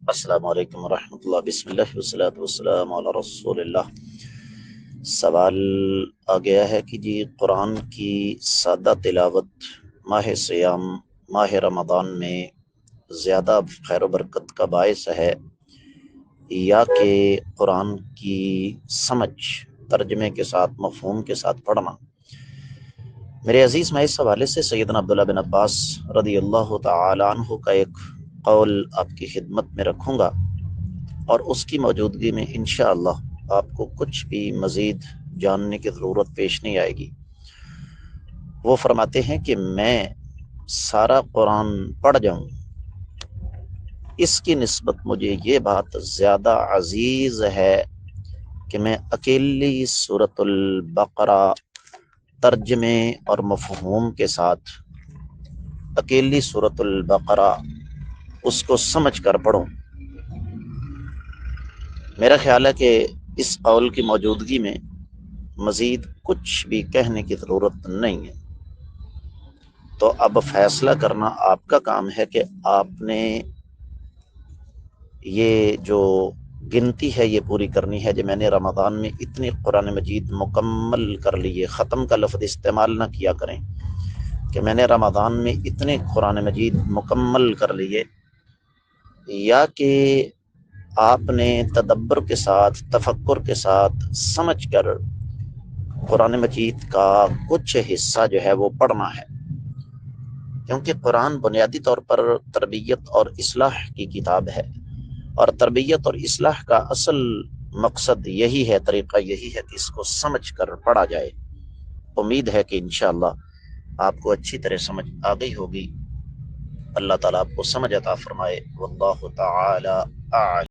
السلام علیکم ورحمۃ اللہ، بسم اللہ والصلاۃ والسلام علی رسول اللہ۔ سوال آ گیا ہے کہ جی قرآن کی سادہ تلاوت ماہ سیام ماہ رمضان میں زیادہ خیر و برکت کا باعث ہے یا کہ قرآن کی سمجھ ترجمے کے ساتھ مفہوم کے ساتھ پڑھنا؟ میرے عزیز، میں اس حوالے سے سیدنا عبداللہ بن عباس رضی اللہ تعالی عنہ کا ایک قول آپ کی خدمت میں رکھوں گا، اور اس کی موجودگی میں انشاءاللہ آپ کو کچھ بھی مزید جاننے کی ضرورت پیش نہیں آئے گی۔ وہ فرماتے ہیں کہ میں سارا قرآن پڑھ جاؤں، اس کی نسبت مجھے یہ بات زیادہ عزیز ہے کہ میں اکیلی سورۃ البقرہ ترجمے اور مفہوم کے ساتھ اکیلی سورۃ البقرہ اس کو سمجھ کر پڑھوں۔ میرا خیال ہے کہ اس قول کی موجودگی میں مزید کچھ بھی کہنے کی ضرورت نہیں ہے۔ تو اب فیصلہ کرنا آپ کا کام ہے کہ آپ نے یہ جو گنتی ہے یہ پوری کرنی ہے۔ جو میں نے رمضان میں اتنی قرآن مجید مکمل کر لیے، ختم کا لفظ استعمال نہ کیا کریں کہ میں نے رمضان میں اتنے قرآن مجید مکمل کر لیے، یا کہ آپ نے تدبر کے ساتھ تفکر کے ساتھ سمجھ کر قرآن مجید کا کچھ حصہ جو ہے وہ پڑھنا ہے، کیونکہ قرآن بنیادی طور پر تربیت اور اصلاح کی کتاب ہے، اور تربیت اور اصلاح کا اصل مقصد یہی ہے، طریقہ یہی ہے کہ اس کو سمجھ کر پڑھا جائے۔ امید ہے کہ انشاءاللہ آپ کو اچھی طرح سمجھ آ گئی ہوگی۔ اللہ تعالیٰ آپ کو سمجھ عطا فرمائے۔ واللہ تعالی اعلم۔